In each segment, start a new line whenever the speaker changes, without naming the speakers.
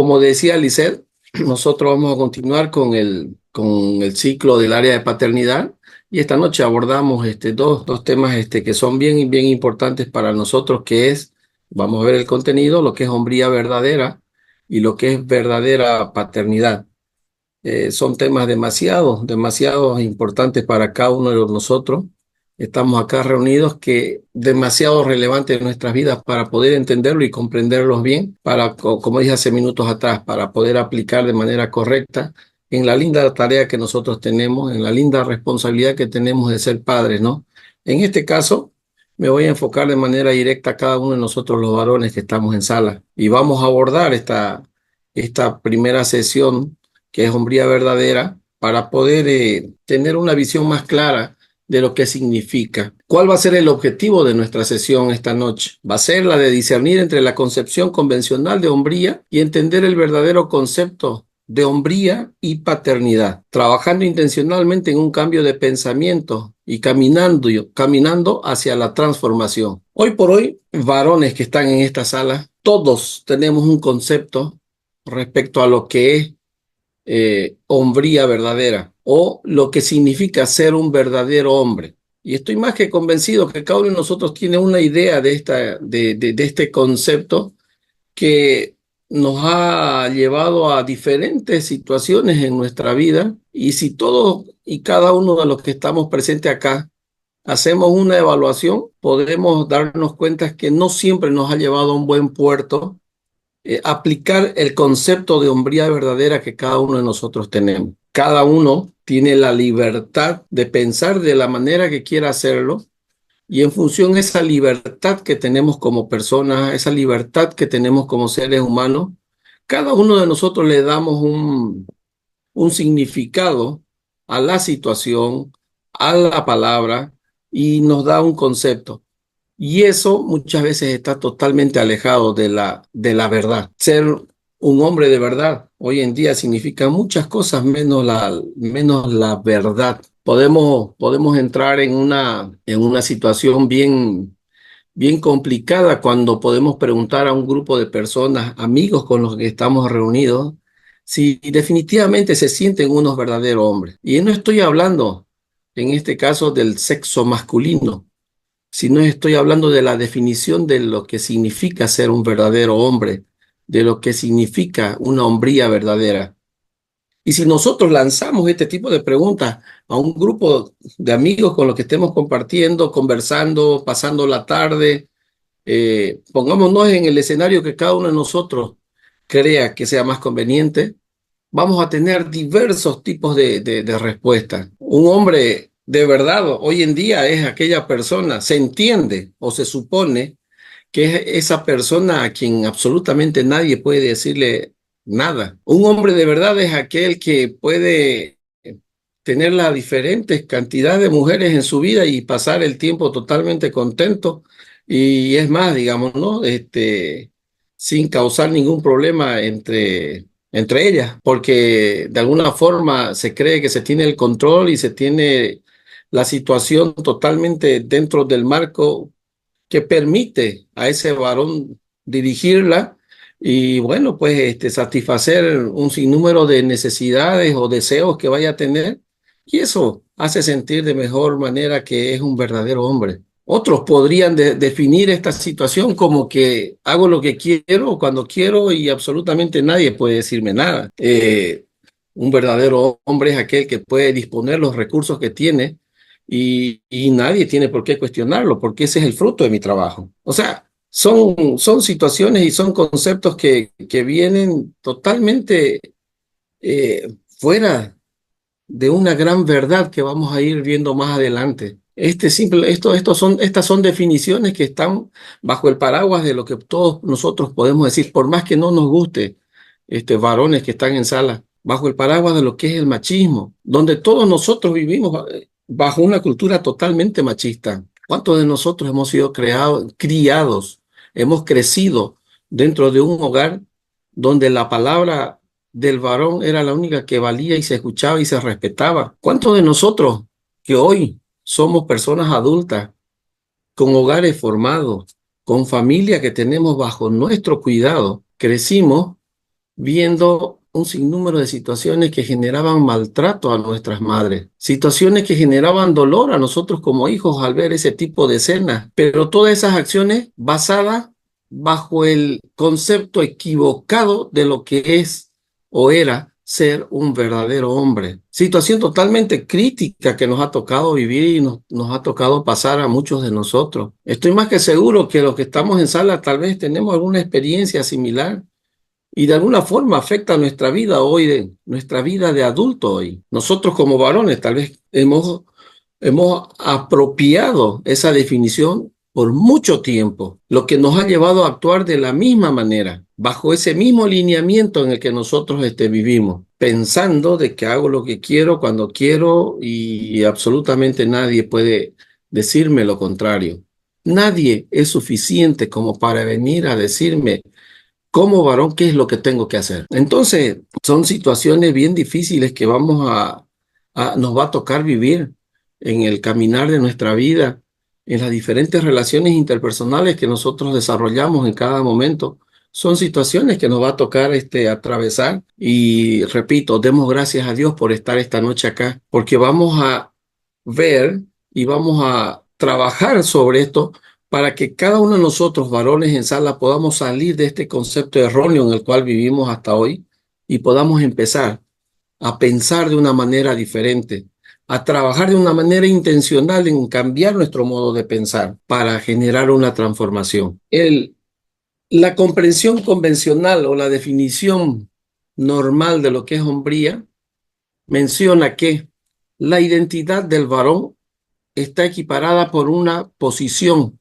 como decía Lisset, nosotros vamos a continuar con el ciclo del área de paternidad y esta noche abordamos dos temas que son bien importantes para nosotros, que es, vamos a ver el contenido, lo que es hombría verdadera y lo que es verdadera paternidad. Son temas demasiado importantes para cada uno de nosotros. Estamos acá reunidos que demasiado relevantes en nuestras vidas para poder entenderlo y comprenderlos bien, como dije hace minutos atrás, para poder aplicar de manera correcta en la linda tarea que nosotros tenemos, en la linda responsabilidad que tenemos de ser padres, ¿no? En este caso, me voy a enfocar de manera directa a cada uno de nosotros los varones que estamos en sala y vamos a abordar esta primera sesión que es hombría verdadera, para poder tener una visión más clara de lo que significa. ¿Cuál va a ser el objetivo de nuestra sesión esta noche? Va a ser la de discernir entre la concepción convencional de hombría y entender el verdadero concepto de hombría y paternidad, trabajando intencionalmente en un cambio de pensamiento y caminando hacia la transformación. Hoy por hoy, varones que están en esta sala, todos tenemos un concepto respecto a lo que es hombría verdadera o lo que significa ser un verdadero hombre. Y estoy más que convencido que cada uno de nosotros tiene una idea de este concepto que nos ha llevado a diferentes situaciones en nuestra vida. Y si todos y cada uno de los que estamos presentes acá hacemos una evaluación, podemos darnos cuenta que no siempre nos ha llevado a un buen puerto aplicar el concepto de hombría verdadera que cada uno de nosotros tenemos. Cada uno tiene la libertad de pensar de la manera que quiera hacerlo y en función de esa libertad que tenemos como personas, esa libertad que tenemos como seres humanos, cada uno de nosotros le damos un significado a la situación, a la palabra y nos da un concepto. Y eso muchas veces está totalmente alejado de la verdad. Ser un hombre de verdad hoy en día significa muchas cosas menos la verdad. Podemos entrar en una situación bien complicada cuando podemos preguntar a un grupo de personas, amigos con los que estamos reunidos, si definitivamente se sienten unos verdaderos hombres. Y no estoy hablando, en este caso, del sexo masculino, si no estoy hablando de la definición de lo que significa ser un verdadero hombre, de lo que significa una hombría verdadera. Y si nosotros lanzamos este tipo de preguntas a un grupo de amigos con los que estemos compartiendo, conversando, pasando la tarde, pongámonos en el escenario que cada uno de nosotros crea que sea más conveniente, vamos a tener diversos tipos de respuestas. Un hombre de verdad hoy en día es aquella persona, se entiende o se supone que es esa persona a quien absolutamente nadie puede decirle nada. Un hombre de verdad es aquel que puede tener la diferentes cantidad de mujeres en su vida y pasar el tiempo totalmente contento y es más, digamos, ¿no? Sin causar ningún problema entre ellas, porque de alguna forma se cree que se tiene el control y se tiene la situación totalmente dentro del marco que permite a ese varón dirigirla y bueno, pues satisfacer un sinnúmero de necesidades o deseos que vaya a tener y eso hace sentir de mejor manera que es un verdadero hombre. Otros podrían definir esta situación como que hago lo que quiero cuando quiero y absolutamente nadie puede decirme nada. Un verdadero hombre es aquel que puede disponer los recursos que tiene y nadie tiene por qué cuestionarlo, porque ese es el fruto de mi trabajo. O sea, son situaciones y son conceptos que vienen totalmente fuera de una gran verdad que vamos a ir viendo más adelante. Estas son definiciones que están bajo el paraguas de lo que todos nosotros podemos decir, por más que no nos guste, varones que están en sala, bajo el paraguas de lo que es el machismo, donde todos nosotros vivimos bajo una cultura totalmente machista. ¿Cuántos de nosotros hemos sido criados, hemos crecido dentro de un hogar donde la palabra del varón era la única que valía y se escuchaba y se respetaba? ¿Cuántos de nosotros que hoy somos personas adultas, con hogares formados, con familia que tenemos bajo nuestro cuidado, crecimos viendo un sinnúmero de situaciones que generaban maltrato a nuestras madres, situaciones que generaban dolor a nosotros como hijos al ver ese tipo de escenas, pero todas esas acciones basadas bajo el concepto equivocado de lo que es o era ser un verdadero hombre. Situación totalmente crítica que nos ha tocado vivir y nos ha tocado pasar a muchos de nosotros. Estoy más que seguro que los que estamos en sala tal vez tenemos alguna experiencia similar y de alguna forma afecta nuestra vida hoy, nuestra vida de adulto hoy. Nosotros como varones tal vez hemos apropiado esa definición por mucho tiempo, lo que nos ha llevado a actuar de la misma manera, bajo ese mismo lineamiento en el que nosotros vivimos, pensando de que hago lo que quiero cuando quiero y absolutamente nadie puede decirme lo contrario. Nadie es suficiente como para venir a decirme como varón, ¿qué es lo que tengo que hacer? Entonces, son situaciones bien difíciles que nos va a tocar vivir en el caminar de nuestra vida, en las diferentes relaciones interpersonales que nosotros desarrollamos en cada momento. Son situaciones que nos va a tocar atravesar y repito, demos gracias a Dios por estar esta noche acá, porque vamos a ver y vamos a trabajar sobre esto para que cada uno de nosotros, varones en sala, podamos salir de este concepto erróneo en el cual vivimos hasta hoy y podamos empezar a pensar de una manera diferente, a trabajar de una manera intencional en cambiar nuestro modo de pensar para generar una transformación. La comprensión convencional o la definición normal de lo que es hombría menciona que la identidad del varón está equiparada por una posición.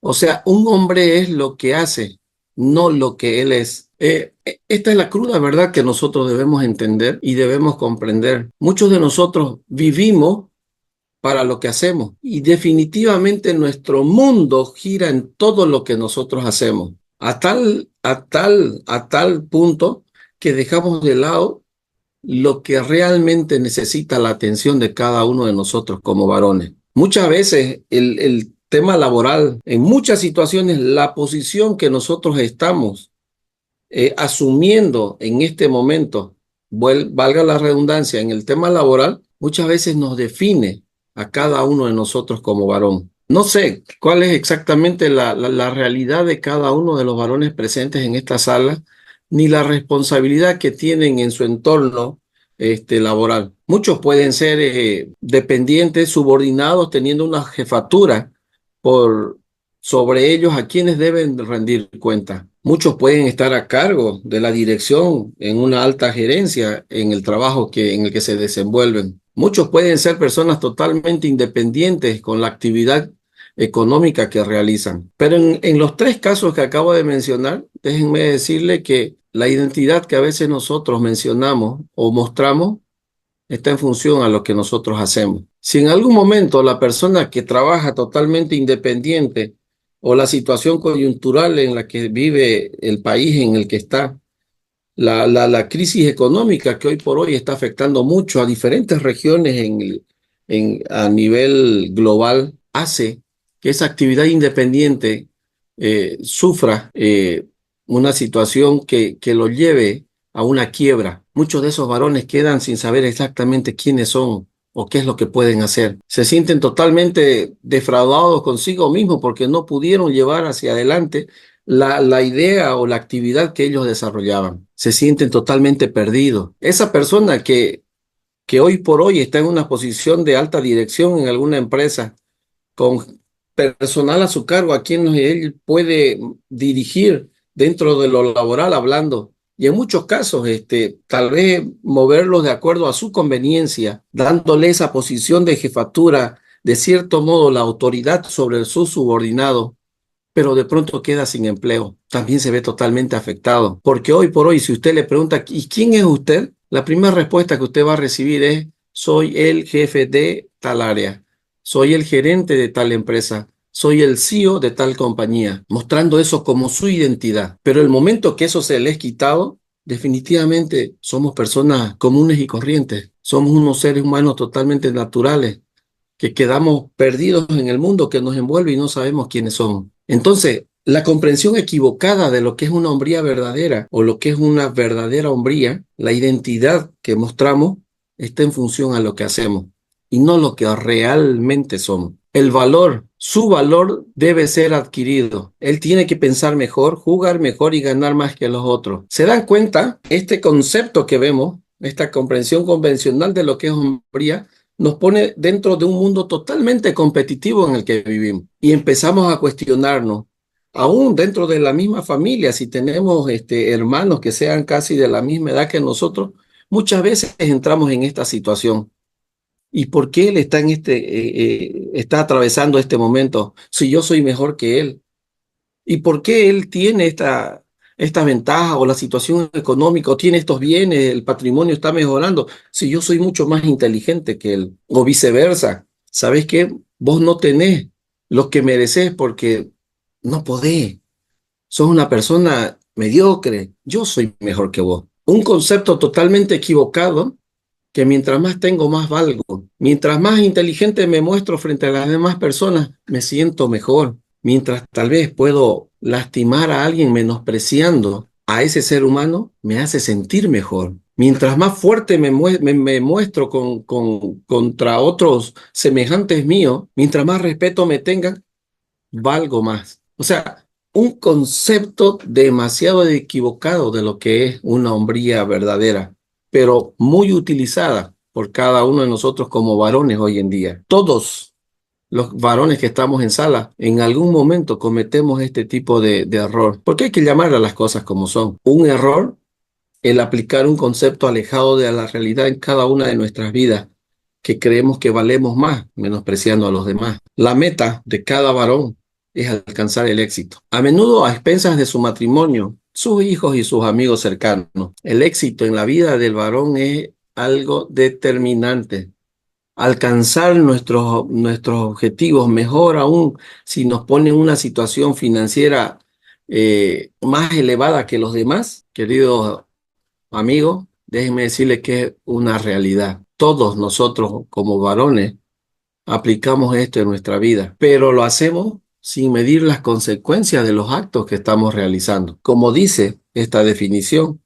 O sea, un hombre es lo que hace, no lo que él es. Esta es la cruda verdad que nosotros debemos entender y debemos comprender. Muchos de nosotros vivimos para lo que hacemos y definitivamente nuestro mundo gira en todo lo que nosotros hacemos, a tal punto que dejamos de lado lo que realmente necesita la atención de cada uno de nosotros como varones. Muchas veces el tema laboral, en muchas situaciones, la posición que nosotros estamos asumiendo en este momento, valga la redundancia, en el tema laboral, muchas veces nos define a cada uno de nosotros como varón. No sé cuál es exactamente la realidad de cada uno de los varones presentes en esta sala, ni la responsabilidad que tienen en su entorno laboral. Muchos pueden ser dependientes, subordinados, teniendo una jefatura por sobre ellos a quienes deben rendir cuenta. Muchos pueden estar a cargo de la dirección en una alta gerencia en el trabajo en el que se desenvuelven. Muchos pueden ser personas totalmente independientes con la actividad económica que realizan. Pero en los tres casos que acabo de mencionar, déjenme decirle que la identidad que a veces nosotros mencionamos o mostramos está en función a lo que nosotros hacemos. Si en algún momento la persona que trabaja totalmente independiente o la situación coyuntural en la que vive el país en el que está, la crisis económica que hoy por hoy está afectando mucho a diferentes regiones a nivel global, hace que esa actividad independiente sufra una situación que lo lleve a una quiebra. Muchos de esos varones quedan sin saber exactamente quiénes son o qué es lo que pueden hacer. Se sienten totalmente defraudados consigo mismos porque no pudieron llevar hacia adelante la idea o la actividad que ellos desarrollaban. Se sienten totalmente perdidos. Esa persona que hoy por hoy está en una posición de alta dirección en alguna empresa, con personal a su cargo, a quien él puede dirigir dentro de lo laboral hablando, y en muchos casos, tal vez moverlos de acuerdo a su conveniencia, dándole esa posición de jefatura, de cierto modo la autoridad sobre su subordinado, pero de pronto queda sin empleo. También se ve totalmente afectado, porque hoy por hoy, si usted le pregunta, ¿y quién es usted? La primera respuesta que usted va a recibir es, soy el jefe de tal área, soy el gerente de tal empresa, soy el CEO de tal compañía, mostrando eso como su identidad. Pero el momento que eso se le es quitado, definitivamente somos personas comunes y corrientes. Somos unos seres humanos totalmente naturales que quedamos perdidos en el mundo que nos envuelve y no sabemos quiénes somos. Entonces, La comprensión equivocada de lo que es una hombría verdadera o lo que es una verdadera hombría, la identidad que mostramos está en función a lo que hacemos y no lo que realmente somos. El valor, su valor debe ser adquirido. Él tiene que pensar mejor, jugar mejor y ganar más que los otros. ¿Se dan cuenta? Este concepto que vemos, esta comprensión convencional de lo que es hombría, nos pone dentro de un mundo totalmente competitivo en el que vivimos y empezamos a cuestionarnos aún dentro de la misma familia, si tenemos hermanos que sean casi de la misma edad que nosotros, muchas veces entramos en esta situación. ¿Y por qué él está está atravesando este momento si yo soy mejor que él? ¿Y por qué él tiene esta ventaja o la situación económica o tiene estos bienes, el patrimonio está mejorando si yo soy mucho más inteligente que él? O viceversa. ¿Sabes qué? Vos no tenés lo que mereces porque no podés. Sos una persona mediocre, yo soy mejor que vos. Un concepto totalmente equivocado que mientras más tengo, más valgo. Mientras más inteligente me muestro frente a las demás personas, me siento mejor. Mientras tal vez puedo lastimar a alguien menospreciando a ese ser humano, me hace sentir mejor. Mientras más fuerte me muestro contra otros semejantes míos, mientras más respeto me tengan, valgo más. O sea, un concepto demasiado equivocado de lo que es una hombría verdadera, pero muy utilizada por cada uno de nosotros como varones hoy en día. Todos los varones que estamos en sala, en algún momento cometemos este tipo de error, porque hay que llamar a las cosas como son. Un error, el aplicar un concepto alejado de la realidad en cada una de nuestras vidas, que creemos que valemos más, menospreciando a los demás. La meta de cada varón es alcanzar el éxito. A menudo a expensas de su matrimonio, sus hijos y sus amigos cercanos. El éxito en la vida del varón es algo determinante. Alcanzar nuestros objetivos, mejor aún si nos pone en una situación financiera más elevada que los demás, queridos amigos, déjenme decirles que es una realidad. Todos nosotros como varones aplicamos esto en nuestra vida, pero lo hacemos sin medir las consecuencias de los actos que estamos realizando. Como dice esta definición,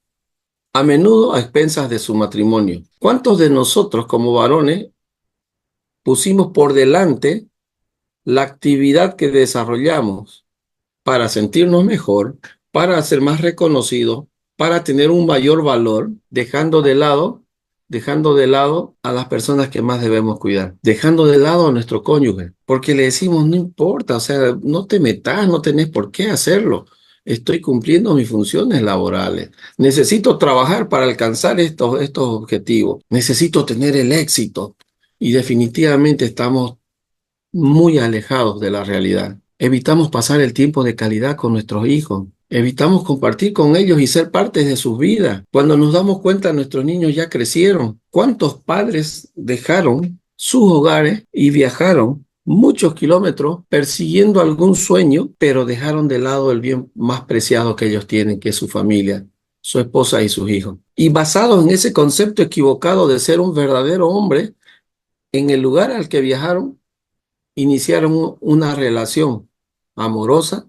a menudo a expensas de su matrimonio. ¿Cuántos de nosotros como varones pusimos por delante la actividad que desarrollamos para sentirnos mejor, para ser más reconocidos, para tener un mayor valor, dejando de lado a las personas que más debemos cuidar, dejando de lado a nuestro cónyuge, porque le decimos, no importa, o sea, no te metas, no tenés por qué hacerlo. Estoy cumpliendo mis funciones laborales. Necesito trabajar para alcanzar estos objetivos. Necesito tener el éxito. Y definitivamente estamos muy alejados de la realidad. Evitamos pasar el tiempo de calidad con nuestros hijos. Evitamos compartir con ellos y ser parte de sus vidas. Cuando nos damos cuenta, nuestros niños ya crecieron. ¿Cuántos padres dejaron sus hogares y viajaron muchos kilómetros persiguiendo algún sueño, pero dejaron de lado el bien más preciado que ellos tienen, que es su familia, su esposa y sus hijos? Y basados en ese concepto equivocado de ser un verdadero hombre, en el lugar al que viajaron, iniciaron una relación amorosa,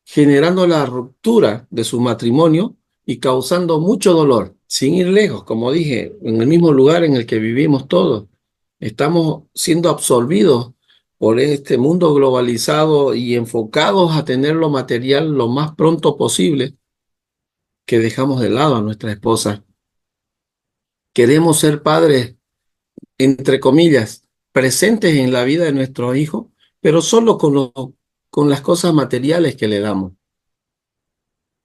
generando la ruptura de su matrimonio y causando mucho dolor. Sin ir lejos, como dije, en el mismo lugar en el que vivimos todos, estamos siendo absorbidos por este mundo globalizado y enfocados a tener lo material lo más pronto posible, que dejamos de lado a nuestra esposa. Queremos ser padres, entre comillas, presentes en la vida de nuestros hijos, pero solo con las cosas materiales que le damos.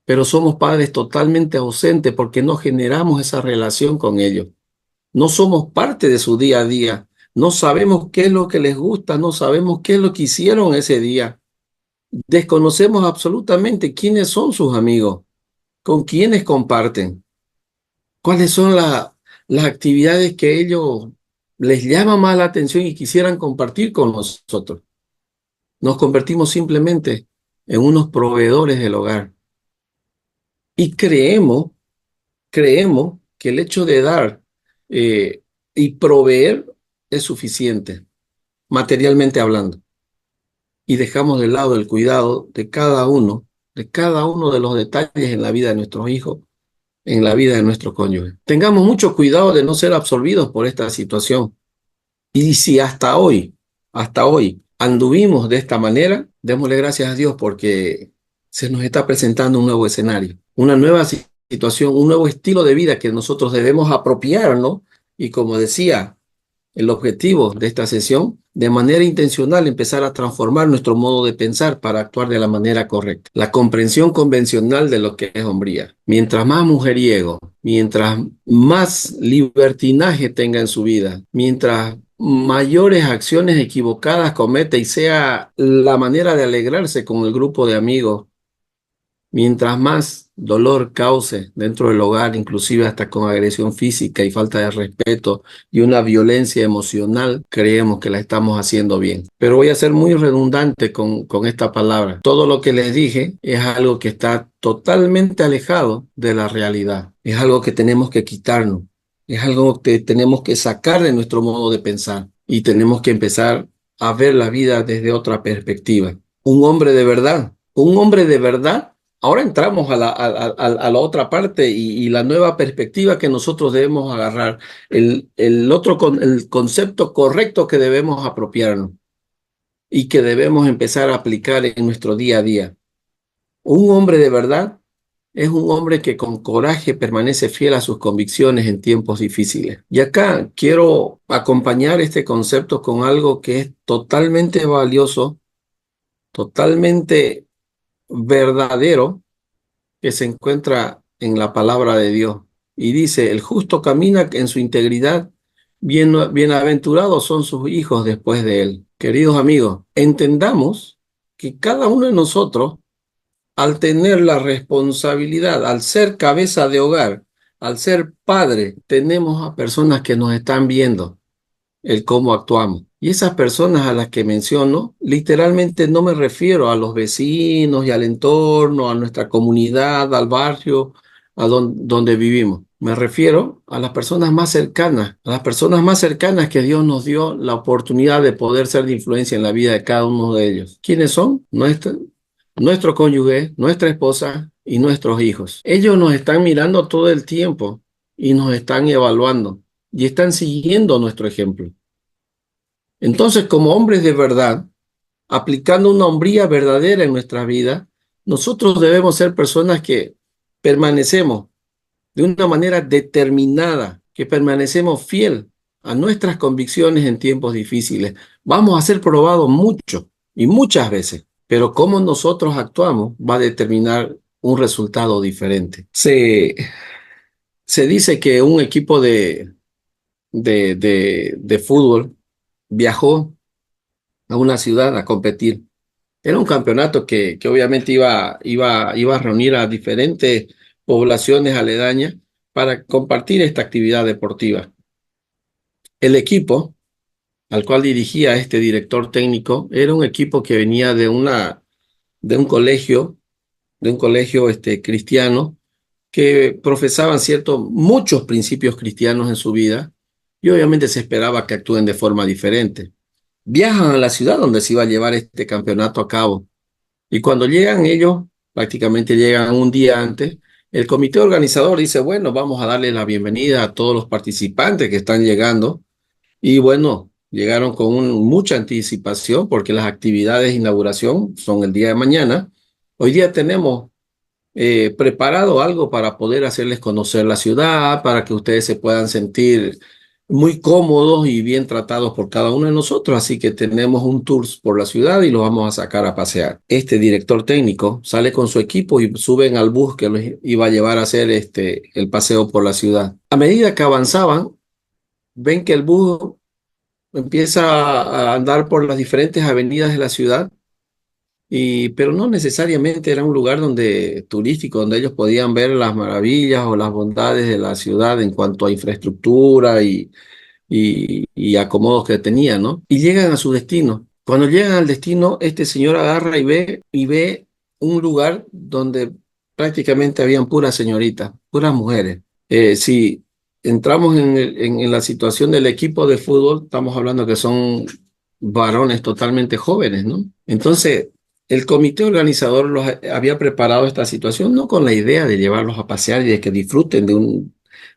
Pero somos padres totalmente ausentes porque no generamos esa relación con ellos. No somos parte de su día a día. No sabemos qué es lo que les gusta, no sabemos qué es lo que hicieron ese día. Desconocemos absolutamente quiénes son sus amigos, con quiénes comparten, cuáles son las actividades que ellos les llama más la atención y quisieran compartir con nosotros. Nos convertimos simplemente en unos proveedores del hogar y creemos que el hecho de dar y proveer es suficiente, materialmente hablando. y dejamos de lado el cuidado de cada uno de los detalles en la vida de nuestros hijos, en la vida de nuestros cónyuges. Tengamos mucho cuidado de no ser absorbidos por esta situación. Y si hasta hoy, anduvimos de esta manera, démosle gracias a Dios porque se nos está presentando un nuevo escenario, una nueva situación, un nuevo estilo de vida que nosotros debemos apropiarnos. Y como decía, el objetivo de esta sesión, de manera intencional, empezar a transformar nuestro modo de pensar para actuar de la manera correcta. La comprensión convencional de lo que es hombría. Mientras más mujeriego, mientras más libertinaje tenga en su vida, mientras mayores acciones equivocadas cometa y sea la manera de alegrarse con el grupo de amigos, mientras más dolor cause dentro del hogar, inclusive hasta con agresión física y falta de respeto y una violencia emocional, creemos que la estamos haciendo bien. Pero voy a ser muy redundante con esta palabra. Todo lo que les dije es algo que está totalmente alejado de la realidad. Es algo que tenemos que quitarnos. Es algo que tenemos que sacar de nuestro modo de pensar y tenemos que empezar a ver la vida desde otra perspectiva. Un hombre de verdad. Ahora entramos a la otra parte y la nueva perspectiva que nosotros debemos agarrar, el concepto correcto que debemos apropiarnos y que debemos empezar a aplicar en nuestro día a día. Un hombre de verdad es un hombre que con coraje permanece fiel a sus convicciones en tiempos difíciles. Y acá quiero acompañar este concepto con algo que es totalmente valioso, totalmente verdadero, que se encuentra en la palabra de Dios. Y dice, el justo camina en su integridad, bienaventurados son sus hijos después de él. Queridos amigos, entendamos que cada uno de nosotros, al tener la responsabilidad, al ser cabeza de hogar, al ser padre, tenemos a personas que nos están viendo el cómo actuamos. Y esas personas a las que menciono, literalmente no me refiero a los vecinos y al entorno, a nuestra comunidad, al barrio, donde vivimos. Me refiero a las personas más cercanas, a las personas más cercanas que Dios nos dio la oportunidad de poder ser de influencia en la vida de cada uno de ellos. ¿Quiénes son? Nuestro cónyuge, nuestra esposa y nuestros hijos. Ellos nos están mirando todo el tiempo y nos están evaluando y están siguiendo nuestro ejemplo. Entonces, como hombres de verdad, aplicando una hombría verdadera en nuestra vida, nosotros debemos ser personas que permanecemos de una manera determinada, que permanecemos fiel a nuestras convicciones en tiempos difíciles. Vamos a ser probados mucho y muchas veces, pero cómo nosotros actuamos va a determinar un resultado diferente. Se dice que un equipo de fútbol viajó a una ciudad a competir. Era un campeonato que obviamente iba a reunir a diferentes poblaciones aledañas para compartir esta actividad deportiva. El equipo al cual dirigía este director técnico era un equipo que venía de un colegio, cristiano, que profesaban muchos principios cristianos en su vida y obviamente se esperaba que actúen de forma diferente. Viajan a la ciudad donde se iba a llevar este campeonato a cabo. Y cuando llegan ellos, prácticamente llegan un día antes, el comité organizador dice, bueno, vamos a darle la bienvenida a todos los participantes que están llegando. Y bueno, llegaron con mucha anticipación porque las actividades de inauguración son el día de mañana. Hoy día tenemos preparado algo para poder hacerles conocer la ciudad, para que ustedes se puedan sentir muy cómodos y bien tratados por cada uno de nosotros. Así que tenemos un tour por la ciudad y los vamos a sacar a pasear. Este director técnico sale con su equipo y suben al bus que los iba a llevar a hacer el paseo por la ciudad. A medida que avanzaban, ven que el bus empieza a andar por las diferentes avenidas de la ciudad. Pero no necesariamente era un lugar turístico, donde ellos podían ver las maravillas o las bondades de la ciudad en cuanto a infraestructura y acomodos que tenía, ¿no? Y llegan a su destino. Cuando llegan al destino, este señor agarra y ve un lugar donde prácticamente habían puras señoritas, puras mujeres. Si entramos en la situación del equipo de fútbol, estamos hablando que son varones totalmente jóvenes, ¿no? Entonces, el comité organizador había preparado esta situación no con la idea de llevarlos a pasear y de que disfruten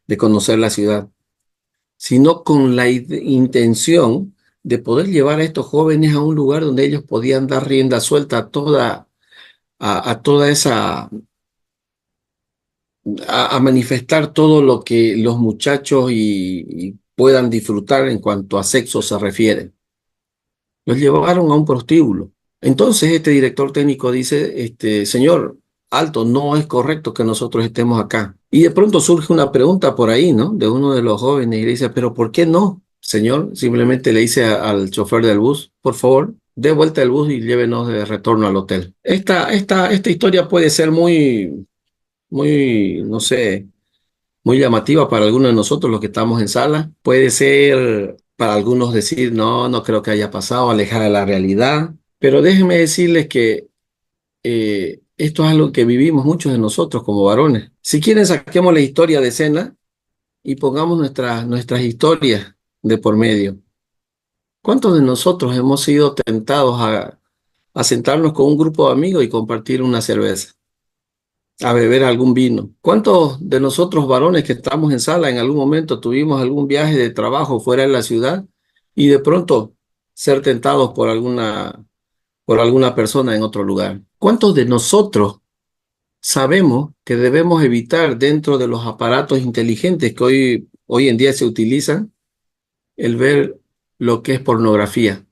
de conocer la ciudad, sino con la intención de poder llevar a estos jóvenes a un lugar donde ellos podían dar rienda suelta a toda esa, a manifestar todo lo que los muchachos y puedan disfrutar en cuanto a sexo se refiere. Los llevaron a un prostíbulo. Entonces este director técnico dice, señor, alto, no es correcto que nosotros estemos acá. Y de pronto surge una pregunta por ahí, ¿no? De uno de los jóvenes y le dice, pero ¿por qué no, señor? Simplemente le dice al chofer del bus, por favor, dé vuelta el bus y llévenos de retorno al hotel. Esta historia puede ser muy, no sé, muy llamativa para algunos de nosotros, los que estamos en sala. Puede ser para algunos decir, no, no creo que haya pasado, alejada de la realidad. Pero déjenme decirles que esto es algo que vivimos muchos de nosotros como varones. Si quieren, saquemos la historia de escena y pongamos nuestras historias de por medio. ¿Cuántos de nosotros hemos sido tentados a sentarnos con un grupo de amigos y compartir una cerveza, a beber algún vino? ¿Cuántos de nosotros varones que estamos en sala en algún momento tuvimos algún viaje de trabajo fuera de la ciudad y de pronto ser tentados por alguna persona en otro lugar? ¿Cuántos de nosotros sabemos que debemos evitar dentro de los aparatos inteligentes que hoy en día se utilizan el ver lo que es pornografía,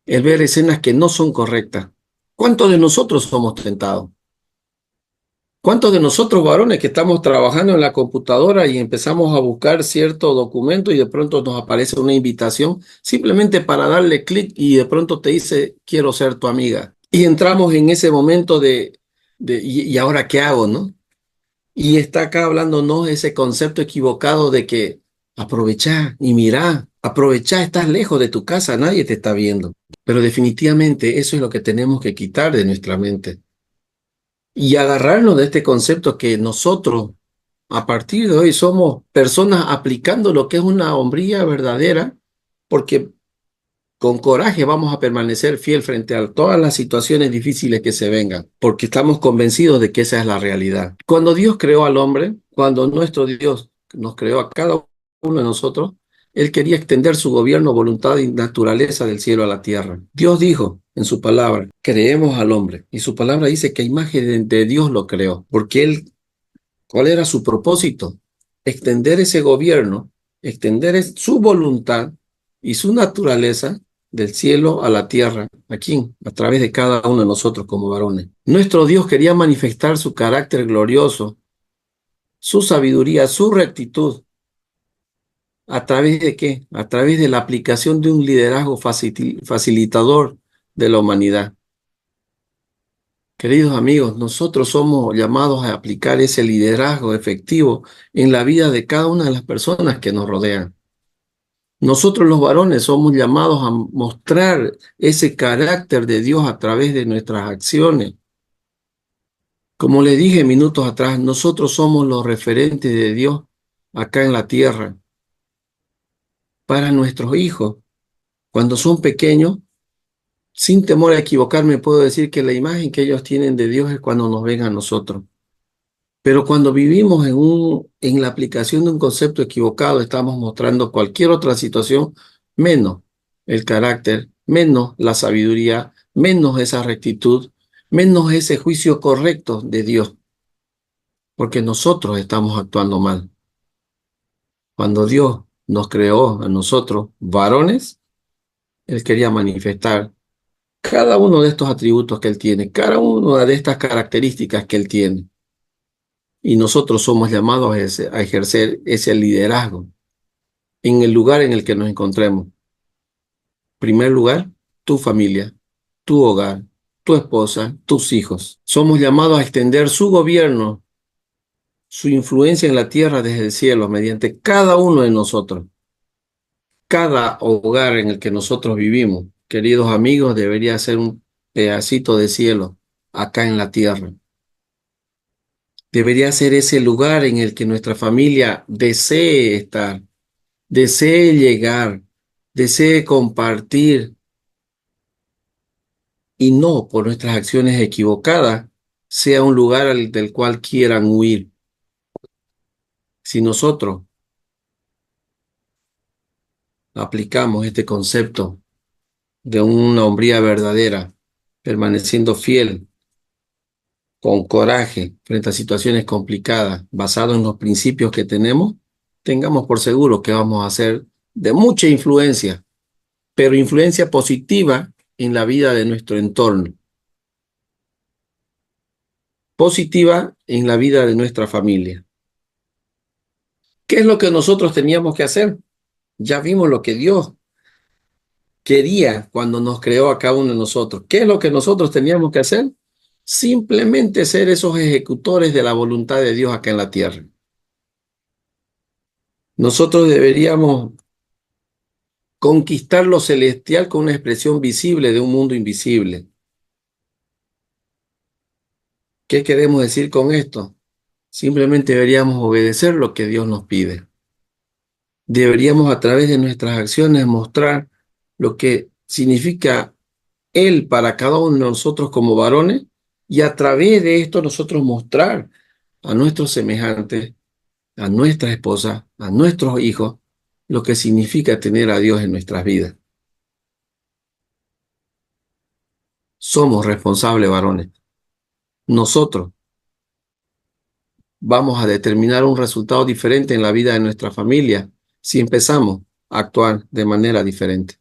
el ver escenas que no son correctas? ¿Cuántos de nosotros somos tentados? ¿Cuántos de nosotros varones que estamos trabajando en la computadora y empezamos a buscar cierto documento y de pronto nos aparece una invitación simplemente para darle clic y de pronto te dice, quiero ser tu amiga? Y entramos en ese momento ¿y ahora qué hago, no? Y está acá hablándonos ese concepto equivocado de que aprovechá y mirá, aprovechá, estás lejos de tu casa, nadie te está viendo. Pero definitivamente eso es lo que tenemos que quitar de nuestra mente y agarrarnos de este concepto que nosotros, a partir de hoy, somos personas aplicando lo que es una hombría verdadera, porque con coraje vamos a permanecer fiel frente a todas las situaciones difíciles que se vengan, porque estamos convencidos de que esa es la realidad. Cuando Dios creó al hombre, cuando nuestro Dios nos creó a cada uno de nosotros, Él quería extender su gobierno, voluntad y naturaleza del cielo a la tierra. Dios dijo en su palabra, creemos al hombre, y su palabra dice que a imagen de Dios lo creó, porque Él, ¿cuál era su propósito? Extender ese gobierno, extender su voluntad y su naturaleza del cielo a la tierra, aquí, a través de cada uno de nosotros como varones. Nuestro Dios quería manifestar su carácter glorioso, su sabiduría, su rectitud. ¿A través de qué? A través de la aplicación de un liderazgo facilitador de la humanidad. Queridos amigos, nosotros somos llamados a aplicar ese liderazgo efectivo en la vida de cada una de las personas que nos rodean. Nosotros los varones somos llamados a mostrar ese carácter de Dios a través de nuestras acciones. Como le dije minutos atrás, nosotros somos los referentes de Dios acá en la tierra para nuestros hijos. Cuando son pequeños, sin temor a equivocarme, puedo decir que la imagen que ellos tienen de Dios es cuando nos ven a nosotros. Pero cuando vivimos en la aplicación de un concepto equivocado, estamos mostrando cualquier otra situación, menos el carácter, menos la sabiduría, menos esa rectitud, menos ese juicio correcto de Dios, porque nosotros estamos actuando mal. Cuando Dios nos creó a nosotros, varones, Él quería manifestar cada uno de estos atributos que Él tiene, cada una de estas características que Él tiene. Y nosotros somos llamados a ejercer ese liderazgo en el lugar en el que nos encontremos. Primer lugar, tu familia, tu hogar, tu esposa, tus hijos. Somos llamados a extender su gobierno, su influencia en la tierra desde el cielo, mediante cada uno de nosotros. Cada hogar en el que nosotros vivimos, queridos amigos, debería ser un pedacito de cielo acá en la tierra. Debería ser ese lugar en el que nuestra familia desee estar, desee llegar, desee compartir y no por nuestras acciones equivocadas sea un lugar del cual quieran huir. Si nosotros aplicamos este concepto de una hombría verdadera, permaneciendo fiel, con coraje frente a situaciones complicadas, basado en los principios que tenemos, tengamos por seguro que vamos a ser de mucha influencia, pero influencia positiva en la vida de nuestro entorno, positiva en la vida de nuestra familia. ¿Qué es lo que nosotros teníamos que hacer? Ya vimos lo que Dios quería cuando nos creó a cada uno de nosotros. ¿Qué es lo que nosotros teníamos que hacer? Simplemente ser esos ejecutores de la voluntad de Dios acá en la tierra. Nosotros deberíamos conquistar lo celestial con una expresión visible de un mundo invisible. ¿Qué queremos decir con esto? Simplemente deberíamos obedecer lo que Dios nos pide. Deberíamos a través de nuestras acciones mostrar lo que significa Él para cada uno de nosotros como varones y a través de esto nosotros mostrar a nuestros semejantes, a nuestra esposa, a nuestros hijos, lo que significa tener a Dios en nuestras vidas. Somos responsables varones. Nosotros vamos a determinar un resultado diferente en la vida de nuestra familia si empezamos a actuar de manera diferente.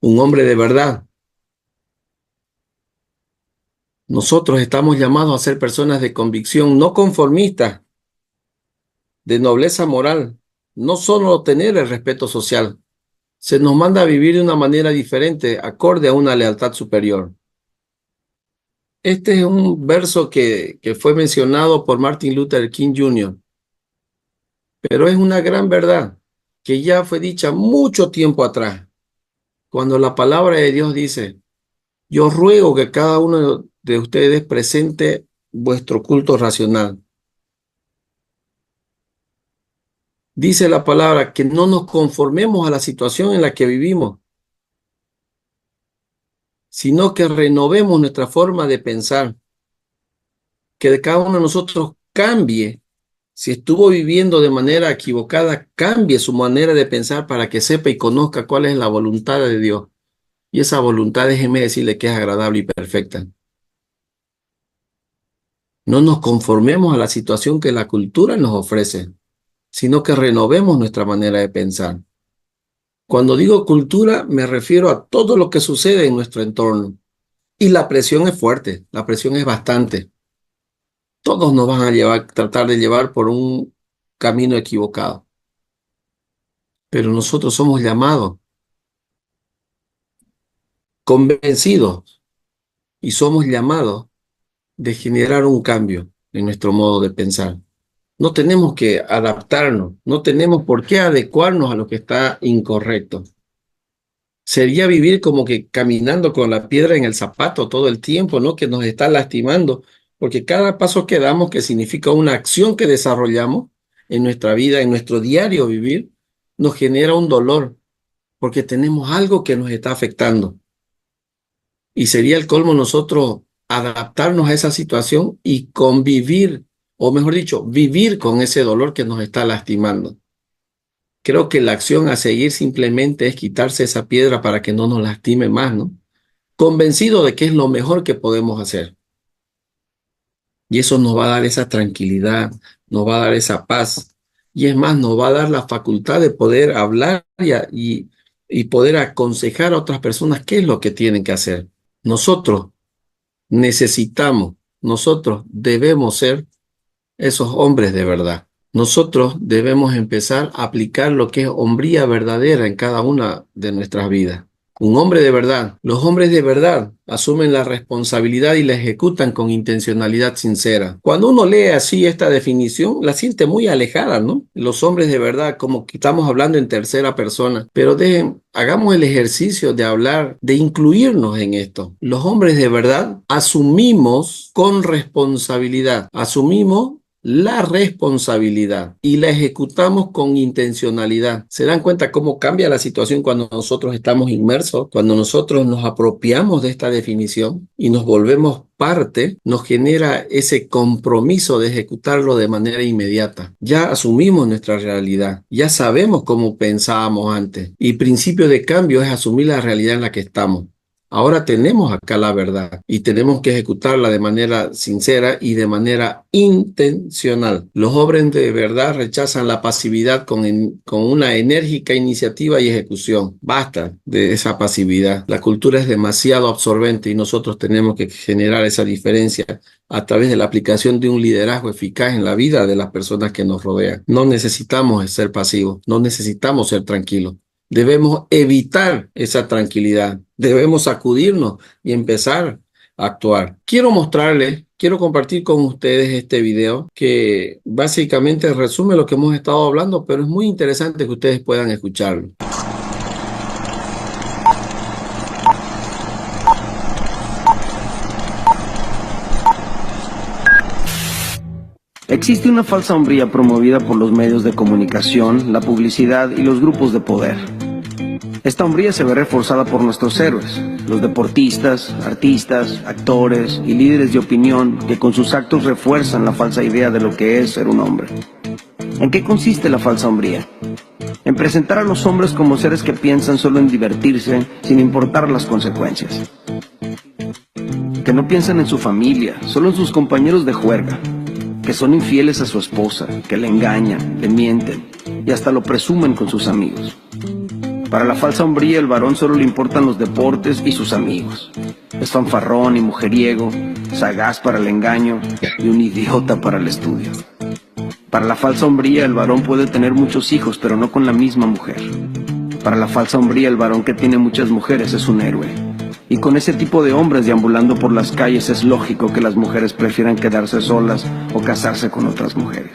Un hombre de verdad. Nosotros estamos llamados a ser personas de convicción, no conformistas, de nobleza moral, no solo tener el respeto social. Se nos manda a vivir de una manera diferente, acorde a una lealtad superior. Este es un verso que fue mencionado por Martin Luther King Jr., pero es una gran verdad que ya fue dicha mucho tiempo atrás, cuando la palabra de Dios dice: yo ruego que cada uno de ustedes presente vuestro culto racional. Dice la palabra que no nos conformemos a la situación en la que vivimos, sino que renovemos nuestra forma de pensar, que de cada uno de nosotros cambie. Si estuvo viviendo de manera equivocada, cambie su manera de pensar para que sepa y conozca cuál es la voluntad de Dios. Y esa voluntad, déjeme decirle que es agradable y perfecta. No nos conformemos a la situación que la cultura nos ofrece, sino que renovemos nuestra manera de pensar. Cuando digo cultura, me refiero a todo lo que sucede en nuestro entorno. Y la presión es fuerte, la presión es bastante. Todos nos van a tratar de llevar por un camino equivocado. Pero nosotros somos llamados, convencidos, y somos llamados de generar un cambio en nuestro modo de pensar. No tenemos que adaptarnos, no tenemos por qué adecuarnos a lo que está incorrecto. Sería vivir como que caminando con la piedra en el zapato todo el tiempo, ¿no? Que nos está lastimando, porque cada paso que damos, que significa una acción que desarrollamos en nuestra vida, en nuestro diario vivir, nos genera un dolor, porque tenemos algo que nos está afectando. Y sería el colmo nosotros adaptarnos a esa situación y convivir, o mejor dicho, vivir con ese dolor que nos está lastimando. Creo que la acción a seguir simplemente es quitarse esa piedra para que no nos lastime más, ¿no? Convencido de que es lo mejor que podemos hacer. Y eso nos va a dar esa tranquilidad, nos va a dar esa paz. Y es más, nos va a dar la facultad de poder hablar y poder aconsejar a otras personas qué es lo que tienen que hacer. Nosotros nosotros debemos ser esos hombres de verdad. Nosotros debemos empezar a aplicar lo que es hombría verdadera en cada una de nuestras vidas. Un hombre de verdad. Los hombres de verdad asumen la responsabilidad y la ejecutan con intencionalidad sincera. Cuando uno lee así esta definición, la siente muy alejada, ¿no? Los hombres de verdad, como que estamos hablando en tercera persona. Pero hagamos el ejercicio de hablar, de incluirnos en esto. Los hombres de verdad asumimos con responsabilidad, asumimos la responsabilidad y la ejecutamos con intencionalidad. ¿Se dan cuenta cómo cambia la situación cuando nosotros estamos inmersos? Cuando nosotros nos apropiamos de esta definición y nos volvemos parte, nos genera ese compromiso de ejecutarlo de manera inmediata. Ya asumimos nuestra realidad, ya sabemos cómo pensábamos antes y principio de cambio es asumir la realidad en la que estamos. Ahora tenemos acá la verdad y tenemos que ejecutarla de manera sincera y de manera intencional. Los hombres de verdad rechazan la pasividad con una enérgica iniciativa y ejecución. Basta de esa pasividad. La cultura es demasiado absorbente y nosotros tenemos que generar esa diferencia a través de la aplicación de un liderazgo eficaz en la vida de las personas que nos rodean. No necesitamos ser pasivos, no necesitamos ser tranquilos. Debemos evitar esa tranquilidad. Debemos sacudirnos y empezar a actuar. Quiero compartir con ustedes este video que básicamente resume lo que hemos estado hablando, pero es muy interesante que ustedes puedan escucharlo.
Existe una falsa hombría promovida por los medios de comunicación, la publicidad y los grupos de poder. Esta hombría se ve reforzada por nuestros héroes, los deportistas, artistas, actores y líderes de opinión que con sus actos refuerzan la falsa idea de lo que es ser un hombre. ¿En qué consiste la falsa hombría? En presentar a los hombres como seres que piensan solo en divertirse sin importar las consecuencias. Que no piensan en su familia, solo en sus compañeros de juerga. Que son infieles a su esposa, que le engañan, le mienten y hasta lo presumen con sus amigos. Para la falsa hombría, el varón solo le importan los deportes y sus amigos. Es fanfarrón y mujeriego, sagaz para el engaño y un idiota para el estudio. Para la falsa hombría, el varón puede tener muchos hijos, pero no con la misma mujer. Para la falsa hombría, el varón que tiene muchas mujeres es un héroe. Y con ese tipo de hombres deambulando por las calles es lógico que las mujeres prefieran quedarse solas o casarse con otras mujeres.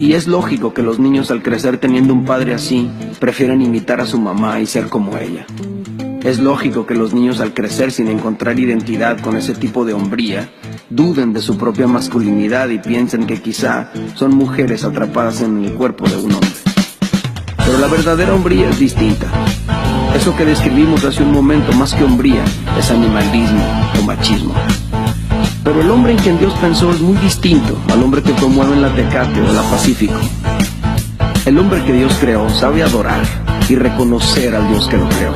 Y es lógico que los niños al crecer teniendo un padre así, prefieran imitar a su mamá y ser como ella. Es lógico que los niños al crecer sin encontrar identidad con ese tipo de hombría, duden de su propia masculinidad y piensen que quizá son mujeres atrapadas en el cuerpo de un hombre. Pero la verdadera hombría es distinta. Eso que describimos hace un momento, más que hombría, es animalismo o machismo. Pero el hombre en quien Dios pensó es muy distinto al hombre que promueve en la Tecate o la Pacífico. El hombre que Dios creó sabe adorar y reconocer al Dios que lo creó.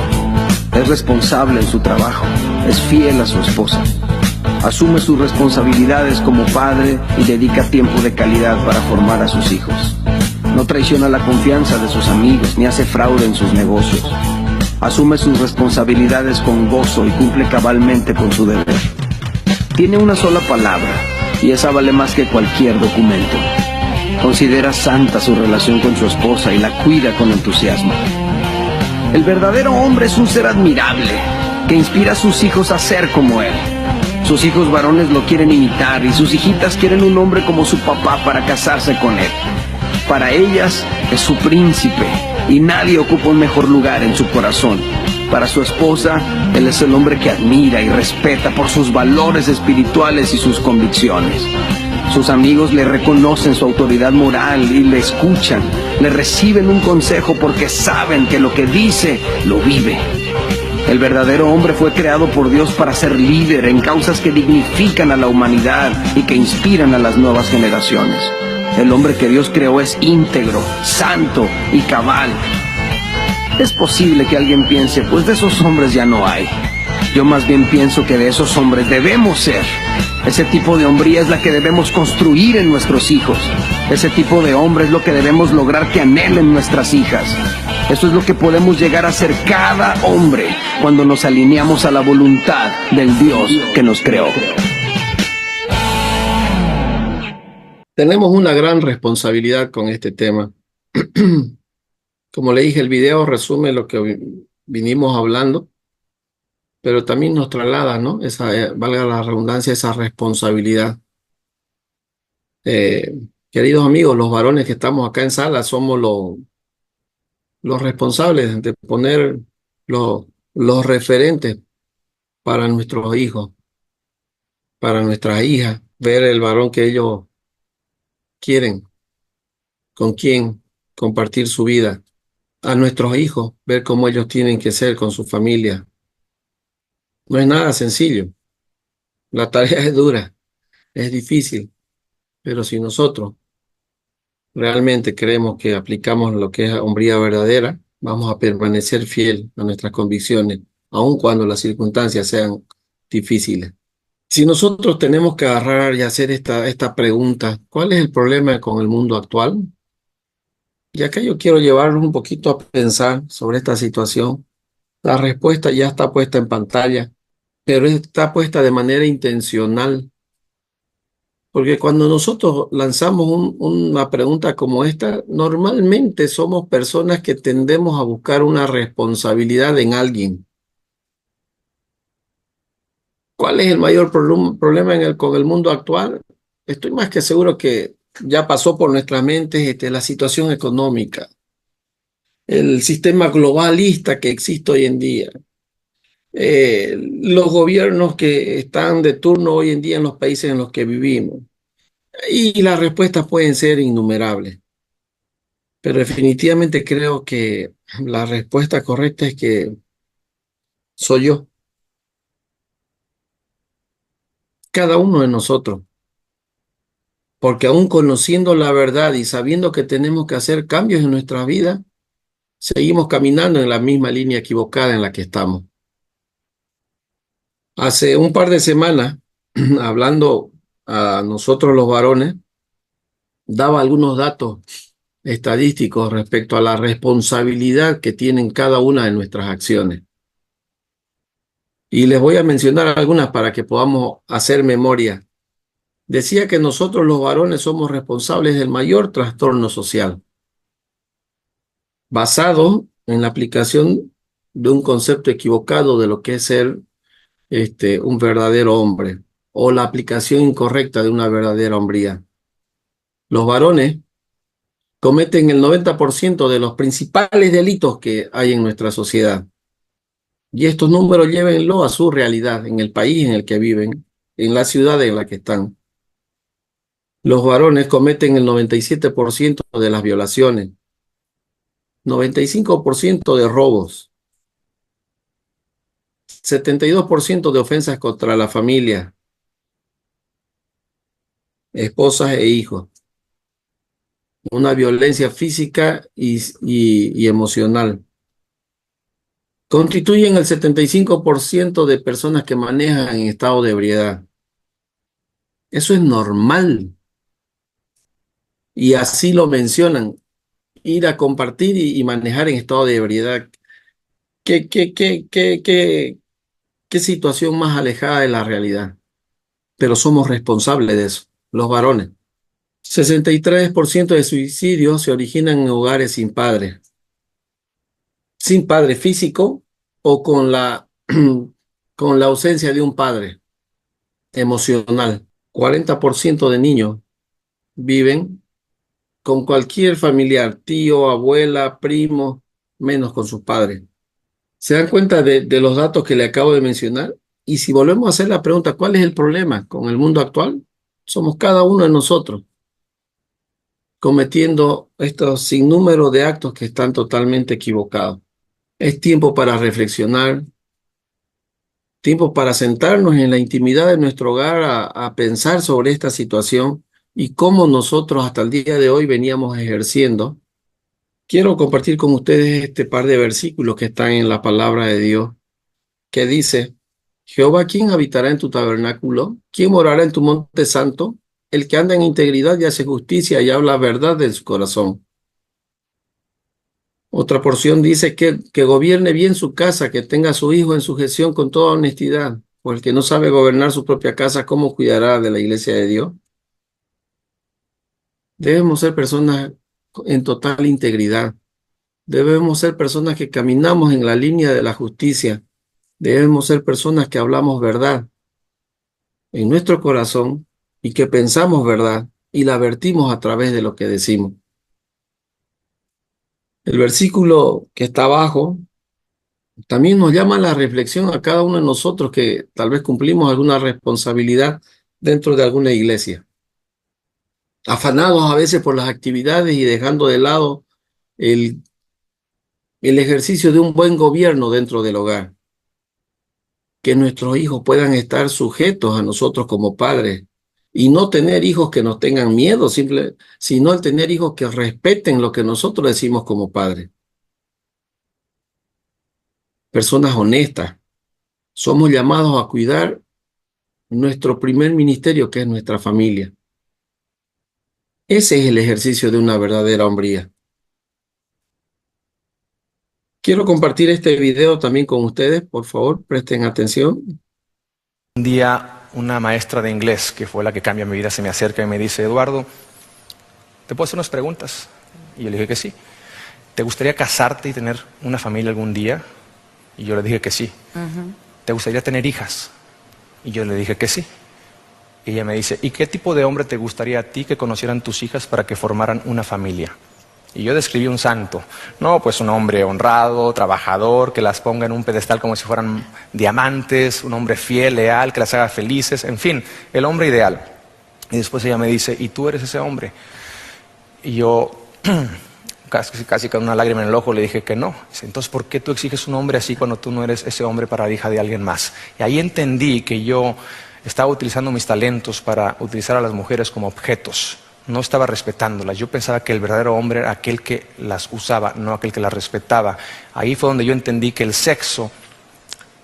Es responsable en su trabajo, es fiel a su esposa. Asume sus responsabilidades como padre y dedica tiempo de calidad para formar a sus hijos. No traiciona la confianza de sus amigos ni hace fraude en sus negocios. Asume sus responsabilidades con gozo y cumple cabalmente con su deber. Tiene una sola palabra y esa vale más que cualquier documento. Considera santa su relación con su esposa y la cuida con entusiasmo. El verdadero hombre es un ser admirable que inspira a sus hijos a ser como él. Sus hijos varones lo quieren imitar y sus hijitas quieren un hombre como su papá para casarse con él. Para ellas es su príncipe y nadie ocupa un mejor lugar en su corazón. Para su esposa, él es el hombre que admira y respeta por sus valores espirituales y sus convicciones. Sus amigos le reconocen su autoridad moral y le escuchan. Le reciben un consejo porque saben que lo que dice, lo vive. El verdadero hombre fue creado por Dios para ser líder en causas que dignifican a la humanidad y que inspiran a las nuevas generaciones. El hombre que Dios creó es íntegro, santo y cabal. Es posible que alguien piense, pues de esos hombres ya no hay. Yo más bien pienso que de esos hombres debemos ser. Ese tipo de hombría es la que debemos construir en nuestros hijos. Ese tipo de hombre es lo que debemos lograr que anhelen nuestras hijas. Eso es lo que podemos llegar a ser cada hombre cuando nos alineamos a la voluntad del Dios que nos creó.
Tenemos una gran responsabilidad con este tema. Como le dije, el video resume lo que vinimos hablando, pero también nos traslada, ¿no? Valga la redundancia, esa responsabilidad. Queridos amigos, los varones que estamos acá en sala somos los responsables de poner los referentes para nuestros hijos, para nuestras hijas, ver el varón que ellos quieren, con quién compartir su vida. A nuestros hijos, ver cómo ellos tienen que ser con su familia. No es nada sencillo. La tarea es dura, es difícil, pero si nosotros realmente creemos que aplicamos lo que es hombría verdadera, vamos a permanecer fiel a nuestras convicciones, aun cuando las circunstancias sean difíciles. Si nosotros tenemos que agarrar y hacer esta pregunta, ¿cuál es el problema con el mundo actual? Ya que yo quiero llevarlos un poquito a pensar sobre esta situación. La respuesta ya está puesta en pantalla, pero está puesta de manera intencional, porque cuando nosotros lanzamos una pregunta como esta, normalmente somos personas que tendemos a buscar una responsabilidad en alguien. ¿Cuál es el mayor problema con el mundo actual? Estoy más que seguro que ya pasó por nuestras mentes la situación económica, el sistema globalista que existe hoy en día, los gobiernos que están de turno hoy en día en los países en los que vivimos. Y las respuestas pueden ser innumerables, pero definitivamente creo que la respuesta correcta es que soy yo, cada uno de nosotros, porque aún conociendo la verdad y sabiendo que tenemos que hacer cambios en nuestra vida, seguimos caminando en la misma línea equivocada en la que estamos. Hace un par de semanas, hablando a nosotros los varones, daba algunos datos estadísticos respecto a la responsabilidad que tienen cada una de nuestras acciones. Y les voy a mencionar algunas para que podamos hacer memoria. Decía que nosotros los varones somos responsables del mayor trastorno social, basado en la aplicación de un concepto equivocado de lo que es ser un verdadero hombre, o la aplicación incorrecta de una verdadera hombría. Los varones cometen el 90% de los principales delitos que hay en nuestra sociedad. Y estos números llévenlo a su realidad, en el país en el que viven, en la ciudad en la que están. Los varones cometen el 97% de las violaciones, 95% de robos, 72% de ofensas contra la familia, esposas e hijos, una violencia física y emocional. Constituyen el 75% de personas que manejan en estado de ebriedad. Eso es normal. Y así lo mencionan, ir a compartir y manejar en estado de ebriedad. ¿Qué situación más alejada de la realidad? Pero somos responsables de eso, los varones. 63% de suicidios se originan en hogares sin padre físico o con la ausencia de un padre emocional. 40% de niños viven con cualquier familiar, tío, abuela, primo, menos con sus padres. ¿Se dan cuenta de los datos que le acabo de mencionar? Y si volvemos a hacer la pregunta, ¿cuál es el problema con el mundo actual? Somos cada uno de nosotros cometiendo estos sinnúmeros de actos que están totalmente equivocados. Es tiempo para reflexionar, tiempo para sentarnos en la intimidad de nuestro hogar a pensar sobre esta situación y cómo nosotros hasta el día de hoy veníamos ejerciendo. Quiero compartir con ustedes este par de versículos que están en la palabra de Dios, que dice: Jehová, ¿quién habitará en tu tabernáculo? ¿Quién morará en tu monte santo? El que anda en integridad y hace justicia y habla verdad de su corazón. Otra porción dice que gobierne bien su casa, que tenga a su hijo en sujeción con toda honestidad. Pues el que no sabe gobernar su propia casa, ¿cómo cuidará de la iglesia de Dios? Debemos ser personas en total integridad. Debemos ser personas que caminamos en la línea de la justicia. Debemos ser personas que hablamos verdad en nuestro corazón y que pensamos verdad y la vertimos a través de lo que decimos. El versículo que está abajo también nos llama a la reflexión a cada uno de nosotros que tal vez cumplimos alguna responsabilidad dentro de alguna iglesia, afanados a veces por las actividades y dejando de lado el, el ejercicio de un buen gobierno dentro del hogar. Que nuestros hijos puedan estar sujetos a nosotros como padres y no tener hijos que nos tengan miedo, sino el tener hijos que respeten lo que nosotros decimos como padres. Personas honestas. Somos llamados a cuidar nuestro primer ministerio, que es nuestra familia. Ese es el ejercicio de una verdadera hombría. Quiero compartir este video también con ustedes, por favor, presten atención.
Un día una maestra de inglés, que fue la que cambia mi vida, se me acerca y me dice: Eduardo, ¿te puedo hacer unas preguntas? Y yo le dije que sí. ¿Te gustaría casarte y tener una familia algún día? Y yo le dije que sí. ¿Te gustaría tener hijas? Y yo le dije que sí. Y ella me dice: ¿y qué tipo de hombre te gustaría a ti que conocieran tus hijas para que formaran una familia? Y yo describí un santo. No, pues un hombre honrado, trabajador, que las ponga en un pedestal como si fueran diamantes, un hombre fiel, leal, que las haga felices, en fin, el hombre ideal. Y después ella me dice: ¿y tú eres ese hombre? Y yo, casi con una lágrima en el ojo, le dije que no. Dice: entonces, ¿por qué tú exiges un hombre así cuando tú no eres ese hombre para la hija de alguien más? Y ahí entendí que yo estaba utilizando mis talentos para utilizar a las mujeres como objetos. No estaba respetándolas. Yo pensaba que el verdadero hombre era aquel que las usaba, no aquel que las respetaba. Ahí fue donde yo entendí que el sexo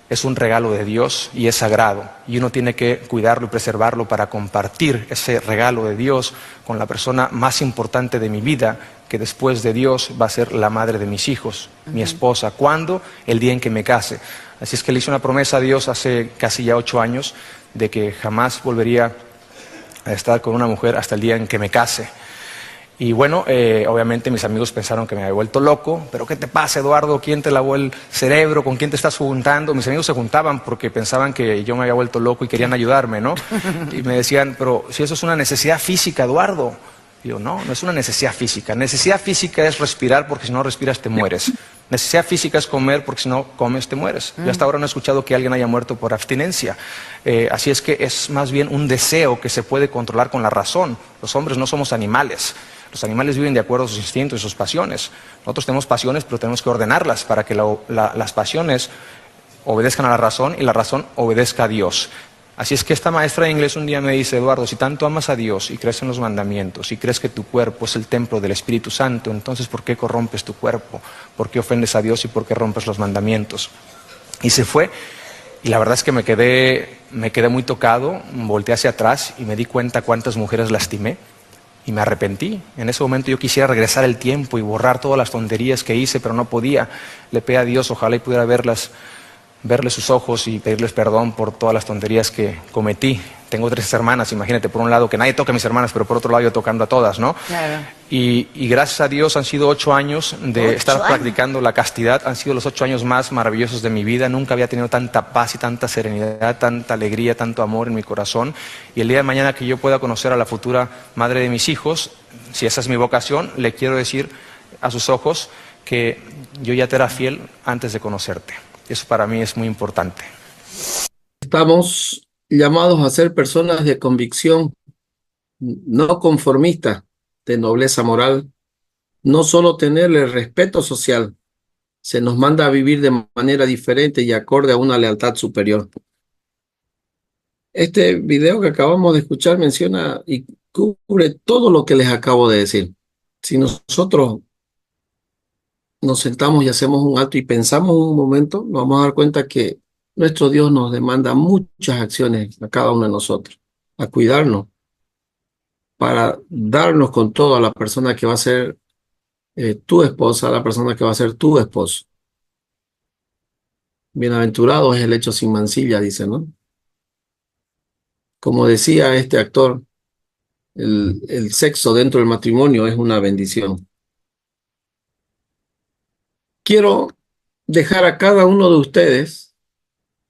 es un regalo de Dios y es sagrado. Y uno tiene que cuidarlo y preservarlo para compartir ese regalo de Dios con la persona más importante de mi vida, que después de Dios va a ser la madre de mis hijos, mi esposa. ¿Cuándo? El día en que me case. Así es que le hice una promesa a Dios hace casi ya 8 años de que jamás volvería a estar con una mujer hasta el día en que me case. Y bueno, obviamente mis amigos pensaron que me había vuelto loco. ¿Pero qué te pasa, Eduardo? ¿Quién te lavó el cerebro? ¿Con quién te estás juntando? Mis amigos se juntaban porque pensaban que yo me había vuelto loco y querían ayudarme, ¿no? Y me decían: pero si eso es una necesidad física, Eduardo. Y yo: no, no es una necesidad física. Necesidad física es respirar, porque si no respiras te mueres. Necesidad física es comer, porque si no comes te mueres. Yo hasta ahora no he escuchado que alguien haya muerto por abstinencia. Así es que es más bien un deseo que se puede controlar con la razón. Los hombres no somos animales. Los animales viven de acuerdo a sus instintos y sus pasiones. Nosotros tenemos pasiones, pero tenemos que ordenarlas para que las pasiones obedezcan a la razón y la razón obedezca a Dios. Así es que esta maestra de inglés un día me dice: Eduardo, si tanto amas a Dios y crees en los mandamientos y crees que tu cuerpo es el templo del Espíritu Santo, entonces ¿por qué corrompes tu cuerpo? ¿Por qué ofendes a Dios y por qué rompes los mandamientos? Y se fue. Y la verdad es que me quedé muy tocado, volteé hacia atrás y me di cuenta cuántas mujeres lastimé. Y me arrepentí. En ese momento yo quisiera regresar el tiempo y borrar todas las tonterías que hice, pero no podía. Le pedí a Dios, ojalá y pudiera verles sus ojos y pedirles perdón por todas las tonterías que cometí. Tengo 3 hermanas, imagínate, por un lado que nadie toca a mis hermanas, pero por otro lado yo tocando a todas, ¿no? Claro. Y gracias a Dios han sido 8 años de estar practicando la castidad. Han sido los 8 años más maravillosos de mi vida. Nunca había tenido tanta paz y tanta serenidad, tanta alegría, tanto amor en mi corazón. Y el día de mañana que yo pueda conocer a la futura madre de mis hijos, si esa es mi vocación, le quiero decir a sus ojos que yo ya te era fiel antes de conocerte. Eso para mí es muy importante.
Estamos llamados a ser personas de convicción, no conformistas, de nobleza moral, no solo tener el respeto social, se nos manda a vivir de manera diferente y acorde a una lealtad superior. Este video que acabamos de escuchar menciona y cubre todo lo que les acabo de decir. Si nosotros nos sentamos y hacemos un alto y pensamos un momento, nos vamos a dar cuenta que nuestro Dios nos demanda muchas acciones a cada uno de nosotros, a cuidarnos, para darnos con todo a la persona que va a ser tu esposa, a la persona que va a ser tu esposo. Bienaventurado es el hecho sin mancilla, dice, ¿no? Como decía este actor, el sexo dentro del matrimonio es una bendición. Quiero dejar a cada uno de ustedes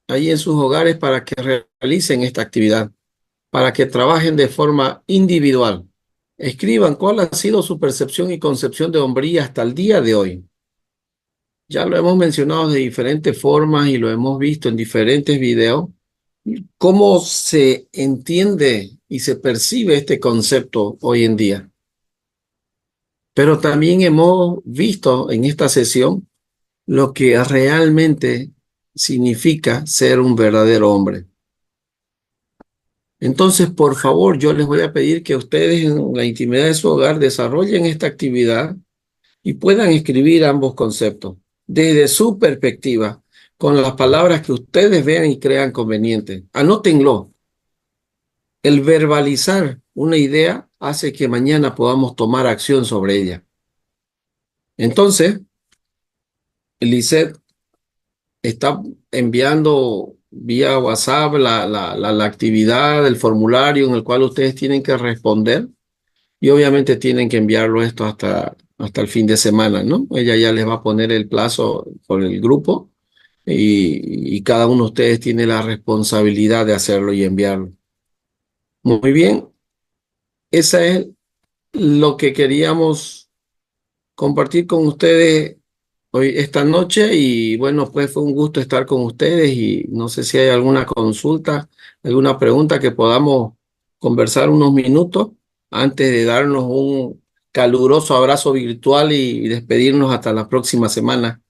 ahí en sus hogares para que realicen esta actividad, para que trabajen de forma individual. Escriban cuál ha sido su percepción y concepción de hombría hasta el día de hoy. Ya lo hemos mencionado de diferentes formas y lo hemos visto en diferentes videos, ¿Cómo se entiende y se percibe este concepto hoy en día? Pero también hemos visto en esta sesión lo que realmente significa ser un verdadero hombre. Entonces, por favor, yo les voy a pedir que ustedes en la intimidad de su hogar desarrollen esta actividad y puedan escribir ambos conceptos desde su perspectiva, con las palabras que ustedes vean y crean convenientes. Anótenlo. El verbalizar una idea hace que mañana podamos tomar acción sobre ella. Entonces, Lisette está enviando vía WhatsApp la actividad, el formulario en el cual ustedes tienen que responder y obviamente tienen que enviarlo esto hasta el fin de semana, ¿no? Ella ya les va a poner el plazo por el grupo y cada uno de ustedes tiene la responsabilidad de hacerlo y enviarlo. Muy bien, esa es lo que queríamos compartir con ustedes hoy, esta noche, y bueno, pues fue un gusto estar con ustedes y no sé si hay alguna consulta, alguna pregunta que podamos conversar unos minutos antes de darnos un caluroso abrazo virtual y despedirnos hasta la próxima semana.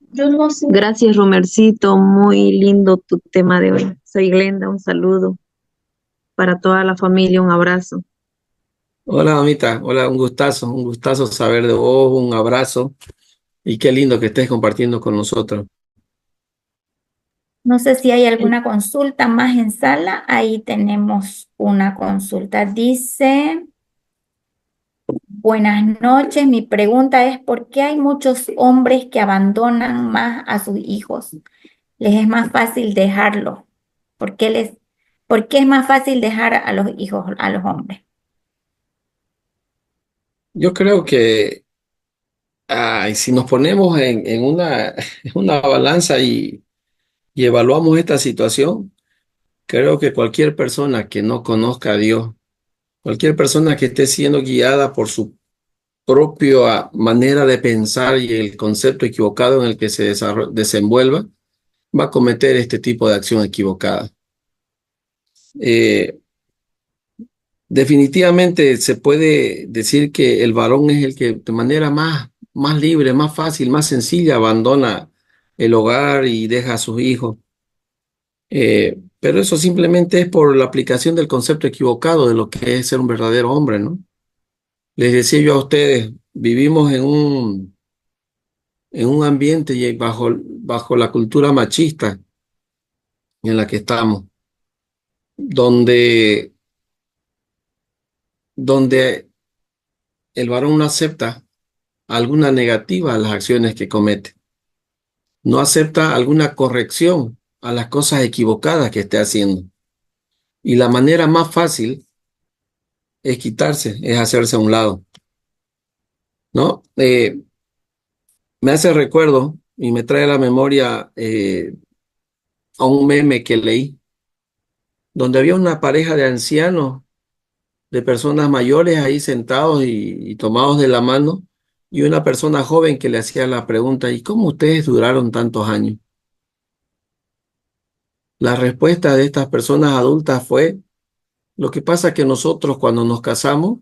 Yo no sé. Gracias, Romercito. Muy lindo tu tema de hoy. Soy Glenda. Un saludo para toda la familia. Un abrazo.
Hola, mamita. Hola, un gustazo saber de vos, un abrazo y qué lindo que estés compartiendo con nosotros.
No sé si hay alguna consulta más en sala. Ahí tenemos una consulta. Dice, buenas noches. Mi pregunta es, ¿por qué hay muchos hombres que abandonan más a sus hijos? Les es más fácil dejarlo. ¿Por qué es más fácil dejar a los hijos, a los hombres?
Yo creo que si nos ponemos en en una balanza y evaluamos esta situación, creo que cualquier persona que no conozca a Dios, cualquier persona que esté siendo guiada por su propia manera de pensar y el concepto equivocado en el que se desenvuelva, va a cometer este tipo de acción equivocada. Eh, Definitivamente se puede decir que el varón es el que de manera más libre, más fácil, más sencilla abandona el hogar y deja a sus hijos. Pero eso simplemente es por la aplicación del concepto equivocado de lo que es ser un verdadero hombre, ¿no? Les decía yo a ustedes, vivimos en un ambiente y bajo la cultura machista en la que estamos, donde, donde el varón no acepta alguna negativa a las acciones que comete, no acepta alguna corrección a las cosas equivocadas que esté haciendo. Y la manera más fácil es quitarse, es hacerse a un lado, ¿no? Me hace recuerdo y me trae a la memoria a un meme que leí, donde había una pareja de ancianos, de personas mayores ahí sentados y tomados de la mano, y una persona joven que le hacía la pregunta, ¿y cómo ustedes duraron tantos años? La respuesta de estas personas adultas fue, lo que pasa es que nosotros cuando nos casamos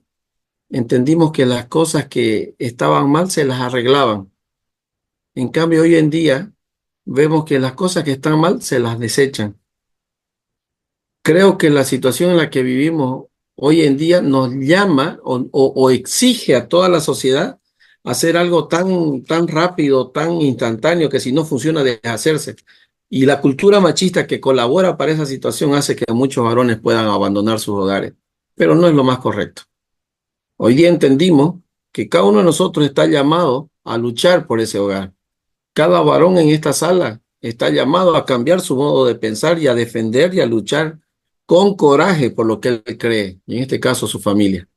entendimos que las cosas que estaban mal se las arreglaban. En cambio, hoy en día vemos que las cosas que están mal se las desechan. Creo que la situación en la que vivimos hoy en día nos llama o exige a toda la sociedad hacer algo tan rápido, tan instantáneo, que si no funciona, deja de hacerse. Y la cultura machista que colabora para esa situación hace que muchos varones puedan abandonar sus hogares. Pero no es lo más correcto. Hoy día entendimos que cada uno de nosotros está llamado a luchar por ese hogar. Cada varón en esta sala está llamado a cambiar su modo de pensar y a defender y a luchar con coraje por lo que él cree, y en este caso su familia.